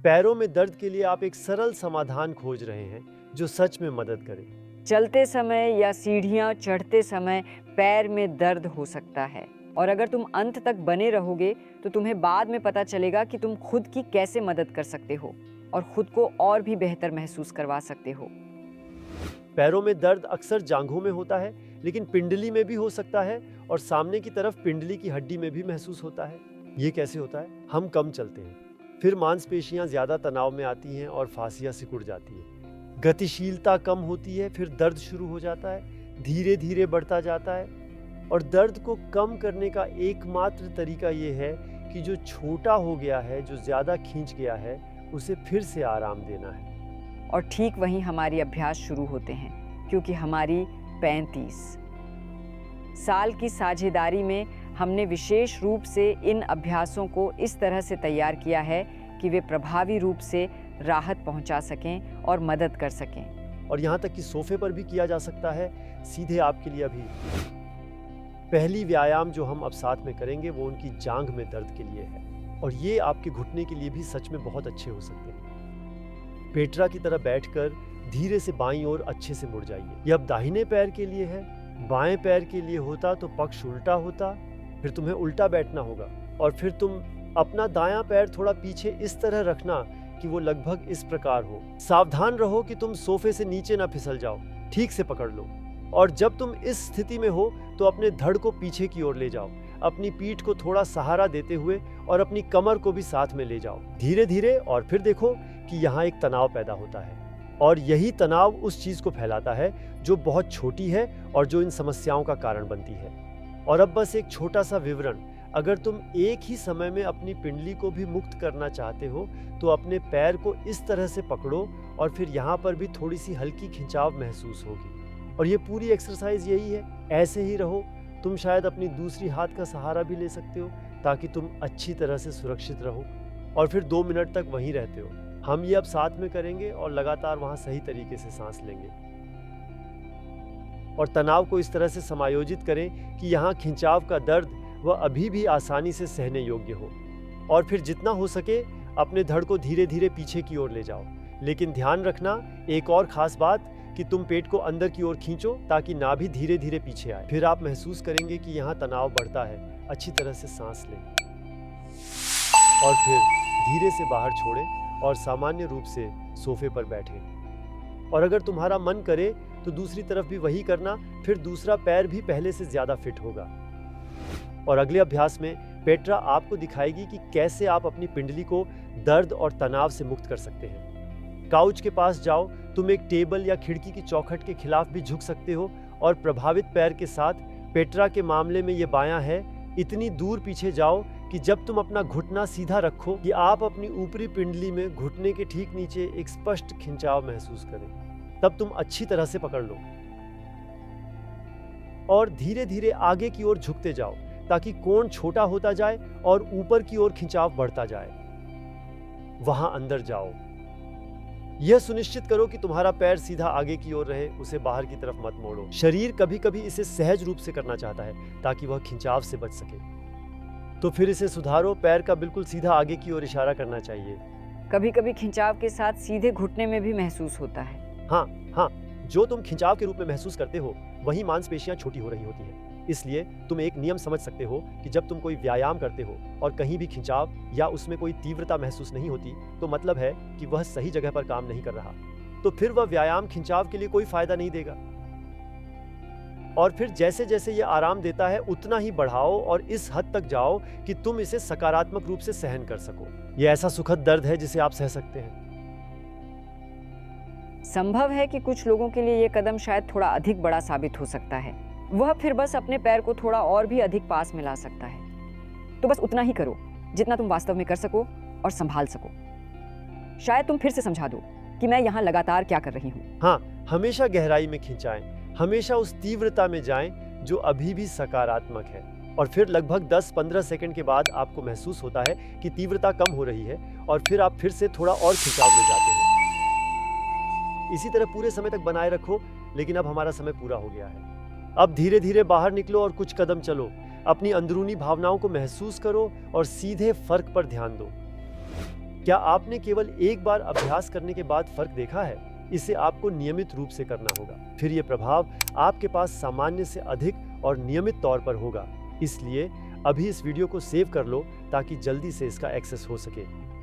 पैरों में दर्द के लिए आप एक सरल समाधान खोज रहे हैं जो सच में मदद करे। चलते समय या सीढ़ियाँ चढ़ते समय पैर में दर्द हो सकता है, और अगर तुम अंत तक बने रहोगे तो तुम्हें बाद में पता चलेगा कि तुम खुद की कैसे मदद कर सकते हो और खुद को और भी बेहतर महसूस करवा सकते हो। पैरों में दर्द अक्सर जांघों में होता है, लेकिन पिंडली में भी हो सकता है और सामने की तरफ पिंडली की हड्डी में भी महसूस होता है। ये कैसे होता है? हम कम चलते हैं, फिर मांसपेशियां ज्यादा तनाव में आती हैं और फांसियां सिकुड़ जाती हैं। गतिशीलता कम होती है, फिर दर्द शुरू हो जाता है, धीरे धीरे बढ़ता जाता है। और दर्द को कम करने का एकमात्र तरीका ये है कि जो छोटा हो गया है, जो ज्यादा खींच गया है, उसे फिर से आराम देना है। और ठीक वहीं हमारी अभ्यास शुरू होते हैं, क्योंकि हमारी 35 साल की साझेदारी में हमने विशेष रूप से इन अभ्यासों को इस तरह से तैयार किया है कि वे प्रभावी रूप से राहत पहुंचा सकें और मदद कर सकें। और यहाँ तक कि सोफे पर भी किया जा सकता है, सीधे आपके लिए। अभी पहली व्यायाम जो हम अब साथ में करेंगे वो उनकी जांघ में दर्द के लिए है, और ये आपके घुटने के लिए भी सच में बहुत अच्छे हो सकते हैं। पेट्रा की तरह बैठकर धीरे से बाईं ओर अच्छे से मुड़ जाइए। ये अब दाहिने पैर के लिए है। बाएं पैर के लिए होता तो पक्ष उल्टा होता, फिर तुम्हें उल्टा बैठना होगा, और फिर तुम अपना दायां पैर थोड़ा पीछे इस तरह रखना कि वो लगभग इस प्रकार हो। सावधान रहो कि तुम सोफे से नीचे ना फिसल जाओ, ठीक से पकड़ लो। और जब तुम इस स्थिति में हो तो अपने धड़ को पीछे की ओर ले जाओ, अपनी पीठ को थोड़ा सहारा देते हुए, और अपनी कमर को भी साथ में ले जाओ धीरे धीरे। और फिर देखो कि यहाँ एक तनाव पैदा होता है, और यही तनाव उस चीज को फैलाता है जो बहुत छोटी है और जो इन समस्याओं का कारण बनती है। और अब बस एक छोटा सा विवरण, अगर तुम एक ही समय में अपनी पिंडली को भी मुक्त करना चाहते हो तो अपने पैर को इस तरह से पकड़ो, और फिर यहाँ पर भी थोड़ी सी हल्की खिंचाव महसूस होगी। और ये पूरी एक्सरसाइज यही है, ऐसे ही रहो। तुम शायद अपनी दूसरी हाथ का सहारा भी ले सकते हो ताकि तुम अच्छी तरह से सुरक्षित रहो, और फिर 2 मिनट तक वहीं रहते हो। हम ये अब साथ में करेंगे और लगातार वहां सही तरीके से सांस लेंगे, और तनाव को इस तरह से समायोजित करें कि यहाँ खिंचाव का दर्द वह अभी भी आसानी से सहने योग्य हो। और फिर जितना हो सके अपने धड़ को धीरे धीरे पीछे की ओर ले जाओ, लेकिन ध्यान रखना एक और खास बात कि तुम पेट को अंदर की ओर खींचो ताकि नाभि धीरे धीरे पीछे आए। फिर आप महसूस करेंगे कि यहाँ तनाव बढ़ता है। अच्छी तरह से सांस लें और फिर धीरे से बाहर छोड़ें और सामान्य रूप से सोफे पर बैठें। और अगर तुम्हारा मन करे तो दूसरी तरफ भी वही करना, फिर दूसरा पैर भी पहले से ज्यादा फिट होगा। और अगले अभ्यास में पेट्रा आपको दिखाएगी कि कैसे आप अपनी पिंडली को दर्द और तनाव से मुक्त कर सकते हैं। काउच के पास जाओ, तुम एक टेबल या खिड़की की चौखट के खिलाफ भी झुक सकते हो, और प्रभावित पैर के साथ, पेट्रा के मामले में ये बायां है, इतनी दूर पीछे जाओ कि जब तुम अपना घुटना सीधा रखो कि आप अपनी ऊपरी पिंडली में घुटने के ठीक नीचे एक स्पष्ट खिंचाव महसूस करें। तब तुम अच्छी तरह से पकड़ लो और धीरे धीरे आगे की ओर झुकते जाओ ताकि कोण छोटा होता जाए और ऊपर की ओर खिंचाव बढ़ता जाए। वहां अंदर जाओ। यह सुनिश्चित करो कि तुम्हारा पैर सीधा आगे की ओर रहे, उसे बाहर की तरफ मत मोड़ो। शरीर कभी कभी इसे सहज रूप से करना चाहता है ताकि वह खिंचाव से बच सके, तो फिर इसे सुधारो। पैर का बिल्कुल सीधा आगे की ओर इशारा करना चाहिए। कभी कभी खिंचाव के साथ सीधे घुटने में भी महसूस होता है। हाँ, जो तुम खिंचाव के रूप में महसूस करते हो वही मांसपेशियां छोटी हो रही होती हैं। इसलिए तुम एक नियम समझ सकते हो कि जब तुम कोई व्यायाम करते हो और कहीं भी खिंचाव या उसमें कोई तीव्रता महसूस नहीं होती, तो मतलब है कि वह सही जगह पर काम नहीं कर रहा। तो फिर वह व्यायाम खिंचाव के लिए कोई फायदा नहीं देगा। और फिर जैसे जैसे ये आराम देता है उतना ही बढ़ाओ और इस हद तक जाओ कि तुम इसे सकारात्मक रूप से सहन कर सको। यह ऐसा सुखद दर्द है जिसे आप सह सकते हैं। संभव है कि कुछ लोगों के लिए ये कदम शायद थोड़ा अधिक बड़ा साबित हो सकता है। वह फिर बस अपने पैर को थोड़ा और भी अधिक पास मिला सकता है। तो बस उतना ही करो जितना तुम वास्तव में कर सको और संभाल सको। शायद तुम फिर से समझा दो कि मैं यहाँ लगातार क्या कर रही हूँ। हाँ, हमेशा गहराई में खिंचाएं, हमेशा उस तीव्रता में जाएं जो अभी भी सकारात्मक है। और फिर लगभग 10-15 सेकंड के बाद आपको महसूस होता है कि तीव्रता कम हो रही है, और फिर आप फिर से थोड़ा और खिंचाव में जाते हैं। इसी तरह पूरे समय तक बनाए रखो, लेकिन अब हमारा समय पूरा हो गया है। अब धीरे धीरे बाहर निकलो और कुछ कदम चलो। अपनी अंदरूनी भावनाओं को महसूस करो और सीधे फर्क पर ध्यान दो। क्या आपने केवल एक बार अभ्यास करने के बाद फर्क देखा है? इसे आपको नियमित रूप से करना होगा। फिर ये प्रभाव आपके पास सामान्य से अधिक और नियमित तौर पर होगा। इसलिए अभी इस वीडियो को सेव कर लो ताकि जल्दी से इसका एक्सेस हो सके।